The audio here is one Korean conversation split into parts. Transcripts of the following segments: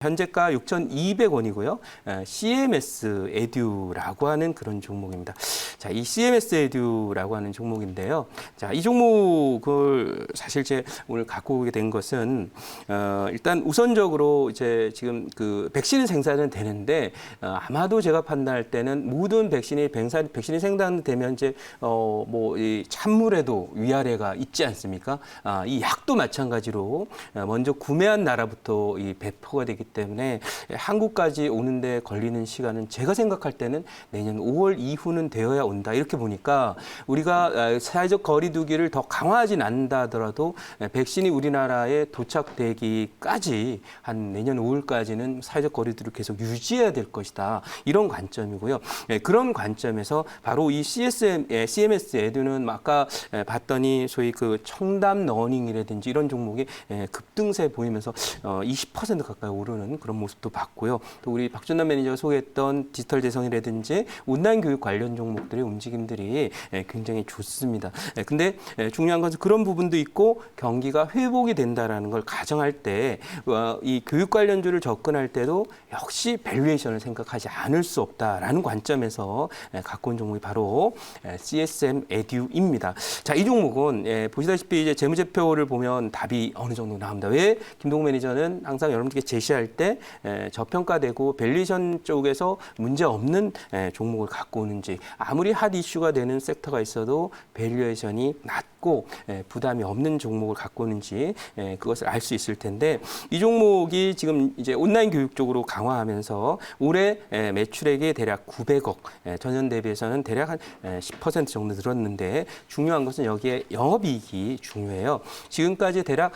현재가 6,200원이고요. CMS 에듀라고 하는 그런 종목입니다. 자, 이 CMS 에듀라고 하는 종목인데요. 자, 이 종목을 사실 제 오늘 갖고 오게 된 것은 일단 우선적으로 이제 지금 그 백신 생산은 되는데 아마도 제가 판단할 때는 모든 백신이 생산되면 이제 뭐 이 찬물에도 위아래가 있지 않습니까? 이 약도 마찬가지로 먼저 구매한 나라부터 이 배포가 되기 때문에 한국까지 오는데 걸리는 시간은 제가 생각할 때는 내년 5월 이후는 되어야 온다. 이렇게 보니까 우리가 사회적 거리 두기를 더 강화하진 않는다 하더라도 백신이 우리나라에 도착되기까지 한 내년 5월까지는 사회적 거리 두기를 계속 유지해야 될 것이다. 이런 관점이고요. 그런 관점에서 바로 이 CMS 에듀는 아까 봤더니 소위 그 청담 러닝이라든지 이런 종목이 급등세 보이면서 20% 가까이 오르는 그런 모습도 봤고요. 또 우리 박준남 매니저가 소개했던 디지털 재성이라든지 온라인 교육 관련 종목들의 움직임들이 굉장히 좋습니다. 근데 중요한 것은 그런 부분도 있고 경기가 회복이 된다라는 걸 가정할 때 이 교육 관련주를 접근할 때도 역시 밸류에이션을 생각하지 않을 수 없다라는 관점에서 갖고 온 종목이 바로 CSM 에듀입니다. 자, 이 종목은 보시다시피 이제 재무제표를 보면 답이 어느 정도 나옵니다. 왜 김동욱 매니저는 항상 여러분들께 제시할 때 저평가되고 밸류에이션 쪽에서 문제 없는 종목을 갖고 오는지, 아무리 핫 이슈가 되는 섹터가 있어도 밸류에이션이 낮고 부담이 없는 종목을 갖고 오는지 그것을 알 수 있을 텐데, 이 종목이 지금 이제 온라인 교육 쪽으로 강화하면서 올해 매출액이 대략 900억, 전년 대비해서는 대략 한 10% 정도 늘었는데, 중요한 것은 여기에 영업이익이 중요해요. 지금까지 대략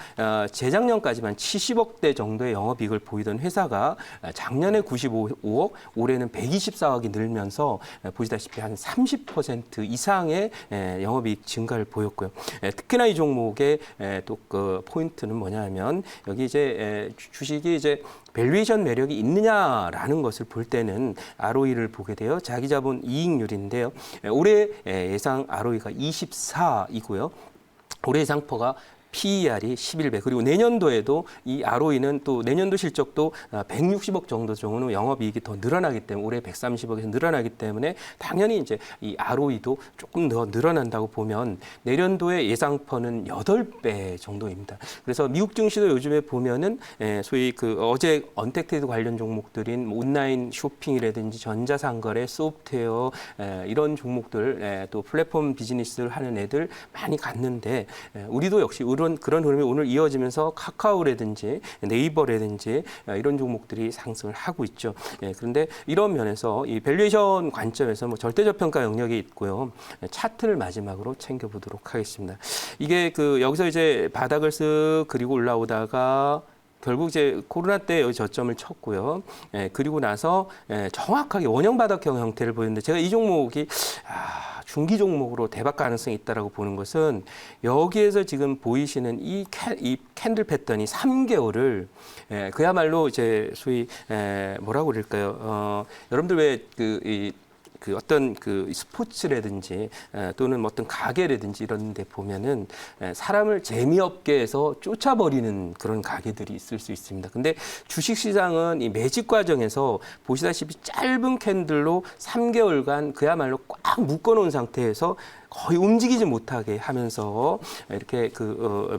재작년까지만 70억대 정도의 영업이익을 보이던 회사가 작년에 95억, 올해는 124억이 늘면서 보시다시피 한 30% 이상의 영업이익 증가를 보였고요. 특히나 이 종목의 또 그 포인트는 뭐냐면, 여기 이제 주식이 이제 밸류에이션 매력이 있느냐라는 것을 볼 때는 ROE를 보게 돼요. 자기 자본 이익률인데요. 올해 예상 ROE가 24이고요. 올해 예상포가 PER이 11배, 그리고 내년도에도 이 ROE는 또 내년도 실적도 160억 정도 정도 영업이익이 더 늘어나기 때문에, 올해 130억에서 늘어나기 때문에 당연히 이제 이 ROE도 조금 더 늘어난다고 보면 내년도의 예상퍼는 8배 정도입니다. 그래서 미국 증시도 요즘에 보면은 소위 그 어제 언택트레이드 관련 종목들인 온라인 쇼핑이라든지 전자상거래, 소프트웨어 이런 종목들, 또 플랫폼 비즈니스를 하는 애들 많이 갔는데, 우리도 역시 그런 흐름이 오늘 이어지면서 카카오라든지 네이버라든지 이런 종목들이 상승을 하고 있죠. 그런데 이런 면에서 이 밸류에이션 관점에서 뭐 절대저평가 영역이 있고요. 차트를 마지막으로 챙겨보도록 하겠습니다. 이게 그 여기서 이제 바닥을 쓱 그리고 올라오다가 결국 이제 코로나 때 여기 저점을 쳤고요. 그리고 나서 정확하게 원형 바닥형 형태를 보였는데, 제가 이 종목이 중기 종목으로 대박 가능성이 있다라고 보는 것은, 여기에서 지금 보이시는 이 캔들 패턴이 3개월을 그야말로 이제 소위 뭐라고 그럴까요? 여러분들 왜 그 어떤 그 스포츠라든지 또는 어떤 가게라든지 이런 데 보면은 사람을 재미없게 해서 쫓아버리는 그런 가게들이 있을 수 있습니다. 근데 주식시장은 이 매집 과정에서 보시다시피 짧은 캔들로 3개월간 그야말로 꽉 묶어놓은 상태에서 거의 움직이지 못하게 하면서 이렇게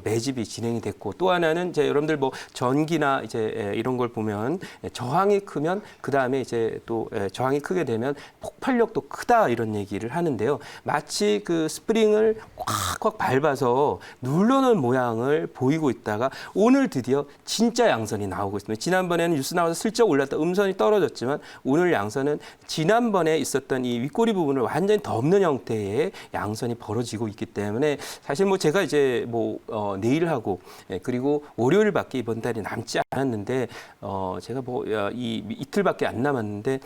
매집이 진행이 됐고, 또 하나는 이제 여러분들 뭐 전기나 이제 이런 걸 보면 저항이 크면 그 다음에 이제 또 저항이 크게 되면 폭발력도 크다, 이런 얘기를 하는데요. 마치 그 스프링을 꽉꽉 밟아서 눌러놓은 모양을 보이고 있다가 오늘 드디어 진짜 양선이 나오고 있습니다. 지난번에는 뉴스 나와서 슬쩍 올랐다 음선이 떨어졌지만, 오늘 양선은 지난번에 있었던 이 윗꼬리 부분을 완전히 덮는 형태의 양선이 벌어지고 있기 때문에, 사실 뭐 제가 이제 뭐 내일하고 그리고 월요일밖에 이번 달이 남지 않았는데, 제가 뭐 이 이틀밖에 안 남았는데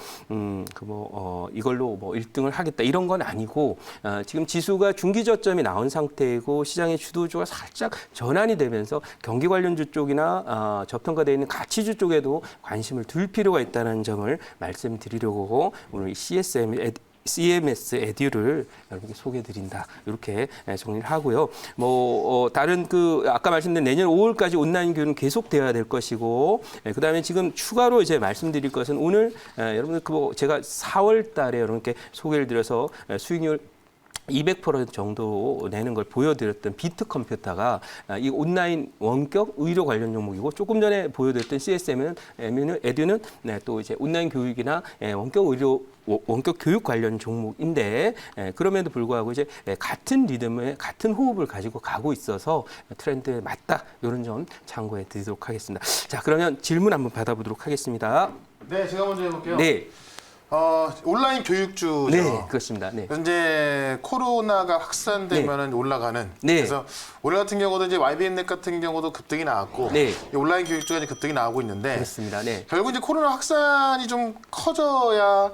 이걸로 뭐 1등을 하겠다 이런 건 아니고, 지금 지수가 중기 저점이 나온 상태이고 시장의 주도주가 살짝 전환이 되면서 경기 관련주 쪽이나 저평가되어 있는 가치주 쪽에도 관심을 둘 필요가 있다는 점을 말씀드리려고 오늘 CSM CMS 에듀를 여러분께 소개해드린다. 이렇게 정리를 하고요. 다른 아까 말씀드린 내년 5월까지 온라인 교육은 계속되어야 될 것이고, 그다음에 지금 추가로 이제 말씀드릴 것은 오늘 여러분들 제가 4월달에 여러분께 소개를 드려서 수익률 200% 정도 내는 걸 보여드렸던 비트 컴퓨터가 이 온라인 원격 의료 관련 종목이고, 조금 전에 보여드렸던 CSM은 에듀는 또 이제 온라인 교육이나 원격 교육 관련 종목인데, 그럼에도 불구하고 이제 같은 리듬에 같은 호흡을 가지고 가고 있어서 트렌드에 맞다, 이런 점 참고해 드리도록 하겠습니다. 자, 그러면 질문 한번 받아보도록 하겠습니다. 네, 제가 먼저 해볼게요. 네. 온라인 교육주죠. 네, 그렇습니다. 네. 현재 코로나가 확산되면 올라가는. 네. 그래서 올해 같은 경우도 이제 YBN넷 같은 경우도 급등이 나왔고, 네. 온라인 교육주가 이제 급등이 나오고 있는데, 그렇습니다. 네. 결국 이제 코로나 확산이 좀 커져야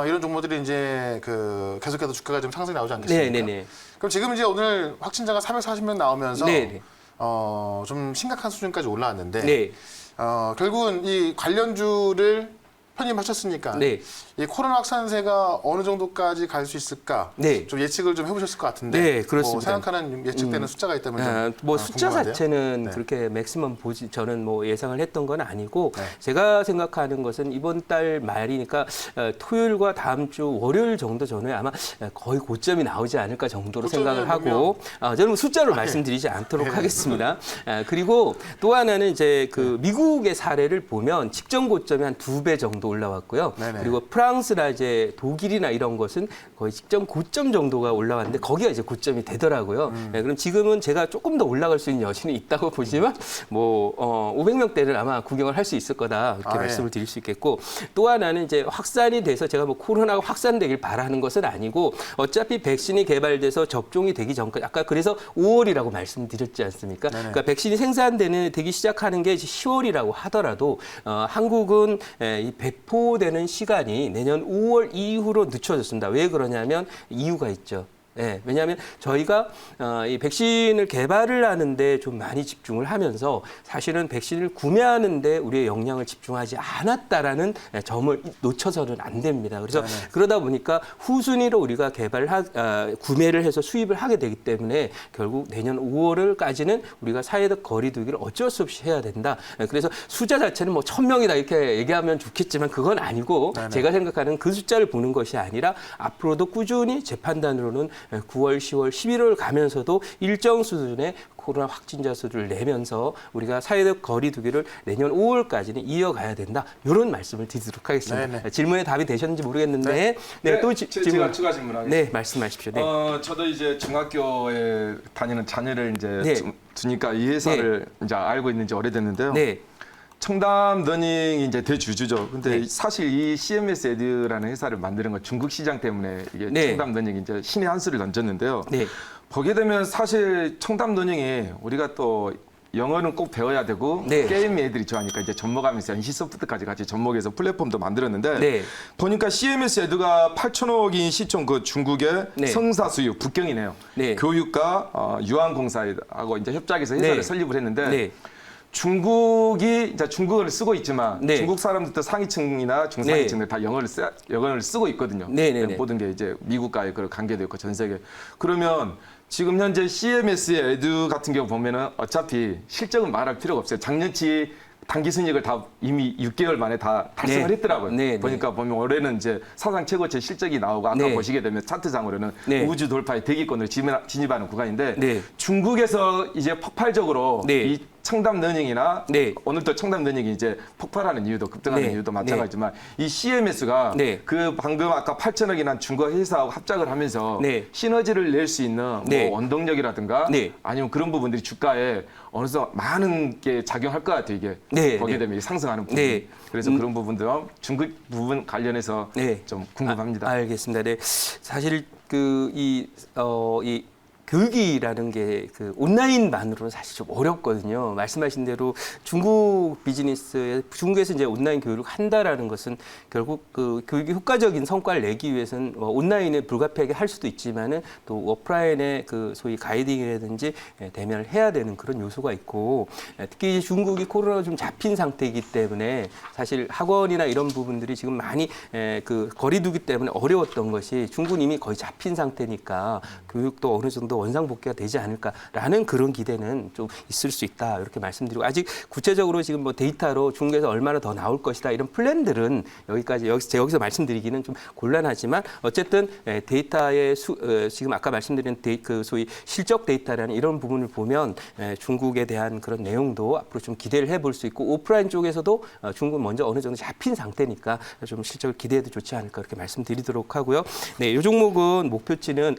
이런 종목들이 이제 계속해서 주가가 좀 상승이 나오지 않겠습니까? 네, 네, 네. 그럼 지금 이제 오늘 확진자가 440명 나오면서 네, 네. 좀 심각한 수준까지 올라왔는데, 네. 결국은 이 관련주를 편입하셨으니까 네. 이 코로나 확산세가 어느 정도까지 갈 수 있을까? 네. 좀 예측을 좀 해보셨을 것 같은데. 네, 그렇습니다. 생각하는 예측되는 숫자가 있다면 좀 숫자 궁금한데요? 자체는 네. 그렇게 맥시멈 저는 예상을 했던 건 아니고, 네. 제가 생각하는 것은 이번 달 말이니까 토요일과 다음 주 월요일 정도 전후에 아마 거의 고점이 나오지 않을까 정도로 생각을 하고, 저는 숫자로 말씀드리지 않도록 네. 하겠습니다. 그리고 또 하나는 이제 미국의 사례를 보면 직전 고점이 한 2배 정도 올라왔고요. 네네. 그리고 프랑스나 이제 독일이나 이런 것은 거의 직전 고점 정도가 올라왔는데, 거기가 이제 고점이 되더라고요. 네, 그럼 지금은 제가 조금 더 올라갈 수 있는 여지는 있다고 보지만 500명대를 아마 구경을 할 수 있을 거다, 이렇게 말씀을 드릴 수 있겠고, 또 하나는 이제 확산이 돼서 제가 코로나가 확산되길 바라는 것은 아니고, 어차피 백신이 개발돼서 접종이 되기 전까지, 아까 그래서 5월이라고 말씀드렸지 않습니까? 네네. 그러니까 백신이 되기 시작하는 게 10월이라고 하더라도 한국은 이 배포되는 시간이 내년 5월 이후로 늦춰졌습니다. 왜 그러냐면 이유가 있죠. 네, 왜냐하면 저희가 이 백신을 개발을 하는데 좀 많이 집중을 하면서 사실은 백신을 구매하는데 우리의 역량을 집중하지 않았다라는 점을 놓쳐서는 안 됩니다. 그래서 그러다 보니까 후순위로 우리가 구매를 해서 수입을 하게 되기 때문에 결국 내년 5월까지는 우리가 사회적 거리두기를 어쩔 수 없이 해야 된다. 그래서 숫자 자체는 1,000명이다 이렇게 얘기하면 좋겠지만 그건 아니고, 제가 생각하는 그 숫자를 보는 것이 아니라 앞으로도 꾸준히 제 판단으로는 9월, 10월, 11월 가면서도 일정 수준의 코로나 확진자 수를 내면서 우리가 사회적 거리두기를 내년 5월까지는 이어가야 된다, 이런 말씀을 드리도록 하겠습니다. 네네. 질문에 답이 되셨는지 모르겠는데, 또 제가 추가 질문하겠습니다. 네, 말씀하십시오. 네. 저도 이제 중학교에 다니는 자녀를 이제 네. 두니까 이 회사를 이제 알고 있는 지 오래됐는데요. 네. 청담 러닝이 이제 대주주죠. 근데 네. 사실 이 CMS 에듀라는 회사를 만드는 건 중국 시장 때문에 이게 네. 청담 러닝이 이제 신의 한 수를 던졌는데요. 네. 보게 되면 사실 청담 러닝이 우리가 또 영어는 꼭 배워야 되고, 네. 게임 애들이 좋아하니까 이제 접목하면서 NC소프트까지 같이 접목해서 플랫폼도 만들었는데, 네. 보니까 CMS 에듀가 8천억인 시총 중국의 네. 성사수유 북경이네요. 네. 교육과 유한공사하고 이제 협작해서 회사를 네. 설립을 했는데, 네. 중국이 이제 중국어를 쓰고 있지만 네. 중국 사람들도 상위층이나 중상위층들 다 영어를 쓰고 있거든요. 네, 네, 네. 모든 게 이제 미국과의 그 관계도 있고 전 세계. 그러면 지금 현재 CMS의 에듀 같은 경우 보면은 어차피 실적은 말할 필요가 없어요. 작년치 단기 순이익을 다 이미 6개월 만에 다 달성을 네. 했더라고요. 네, 네. 보니까 보면 올해는 이제 사상 최고치 실적이 나오고, 아까 네. 보시게 되면 차트상으로는 네. 우주 돌파의 대기권을 진입하는 구간인데, 네. 중국에서 이제 폭발적으로 네. 이 청담 러닝이나 네. 오늘 또 청담 러닝이 이제 폭발하는 이유도, 급등하는 네. 이유도 마찬가지지만, 이 CMS가 네. 그 방금 아까 8천억이란 중국 회사하고 합작을 하면서 네. 시너지를 낼 수 있는 네. 뭐 원동력이라든가 네. 아니면 그런 부분들이 주가에 어느 정도 많은 게 작용할 것 같아요. 이게 네. 보게 네. 되면 상승하는 부분. 네. 그래서 그런 부분도 중국 부분 관련해서 네. 좀 궁금합니다. 알겠습니다. 네. 사실 이 교육이라는 게 그 온라인만으로는 사실 좀 어렵거든요. 말씀하신 대로 중국 비즈니스에 중국에서 이제 온라인 교육을 한다라는 것은 결국 그 교육이 효과적인 성과를 내기 위해서는 온라인에 불가피하게 할 수도 있지만은 또 오프라인의 그 소위 가이딩이라든지 대면을 해야 되는 그런 요소가 있고 특히 이제 중국이 코로나가 좀 잡힌 상태이기 때문에 사실 학원이나 이런 부분들이 지금 많이 그 거리두기 때문에 어려웠던 것이 중국은 이미 거의 잡힌 상태니까 교육도 어느 정도 원상복귀가 되지 않을까라는 그런 기대는 좀 있을 수 있다 이렇게 말씀드리고 아직 구체적으로 지금 뭐 데이터로 중국에서 얼마나 더 나올 것이다 이런 플랜들은 여기서 말씀드리기는 좀 곤란하지만 어쨌든 데이터의 지금 아까 말씀드린 그 소위 실적 데이터라는 이런 부분을 보면 중국에 대한 그런 내용도 앞으로 좀 기대를 해볼 수 있고 오프라인 쪽에서도 중국은 먼저 어느 정도 잡힌 상태니까 좀 실적을 기대해도 좋지 않을까 그렇게 말씀드리도록 하고요. 네, 이 종목은 목표치는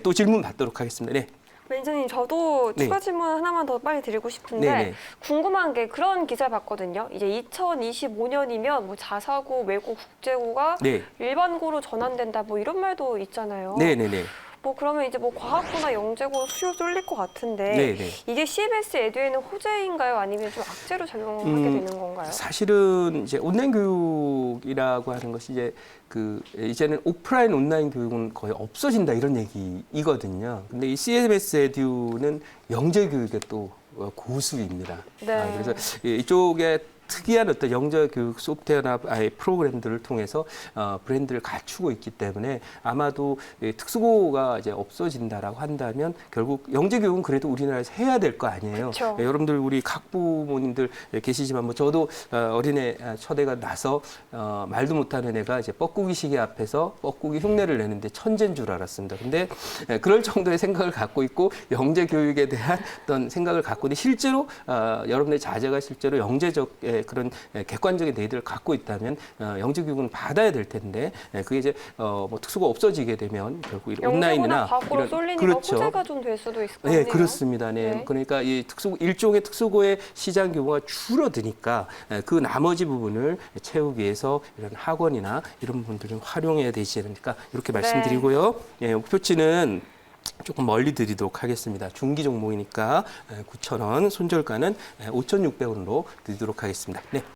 또 질문 받도록 하겠습니다. 네. 매니저님, 저도 네. 추가 질문 하나만 더 빨리 드리고 싶은데 네네. 궁금한 게 그런 기사 봤거든요. 이제 2025년이면 뭐 자사고, 외고, 국제고가 네. 일반고로 전환된다 뭐 이런 말도 있잖아요. 네네네. 뭐 그러면 이제 뭐 과학고나 영재고 수요 쏠릴 것 같은데 네네. 이게 CMS 에듀에는 호재인가요? 아니면 좀 악재로 작용하게 되는 건가요? 사실은 이제 온라인 교육이라고 하는 것이 이제 이제는 오프라인 온라인 교육은 거의 없어진다 이런 얘기이거든요. 근데 이 CMS 에듀는 영재 교육의 또 고수입니다. 네. 그래서 이쪽에 특이한 어떤 영재 교육 소프트웨어나 프로그램들을 통해서 브랜드를 갖추고 있기 때문에 아마도 특수고가 이제 없어진다라고 한다면 결국 영재 교육은 그래도 우리나라에서 해야 될 거 아니에요. 그쵸. 여러분들 우리 학부모님들 계시지만 뭐 저도 어린애 첫애가 나서 말도 못하는 애가 이제 뻐꾸기 시계 앞에서 뻐꾸기 흉내를 내는데 천재인 줄 알았습니다. 근데 그럴 정도의 생각을 갖고 있고 영재 교육에 대한 어떤 생각을 갖고 있는데 실제로 여러분의 자제가 실제로 영재적 그런 객관적인 데이터를 갖고 있다면 영재 교육은 받아야 될 텐데 그게 이제 뭐 특수가 없어지게 되면 결국 이런 온라인이나 과학고로 쏠리니까 그렇죠. 호재가 좀 될 수도 있을 것 같네요. 네, 그렇습니다. 네. 네. 그러니까 이 일종의 특수고의 시장 규모가 줄어드니까 그 나머지 부분을 채우기 위해서 이런 학원이나 이런 부분들을 좀 활용해야 되지 않을까 이렇게 말씀드리고요. 예, 목표치는 조금 멀리 드리도록 하겠습니다. 중기 종목이니까 9,000원, 손절가는 5,600원으로 드리도록 하겠습니다. 네.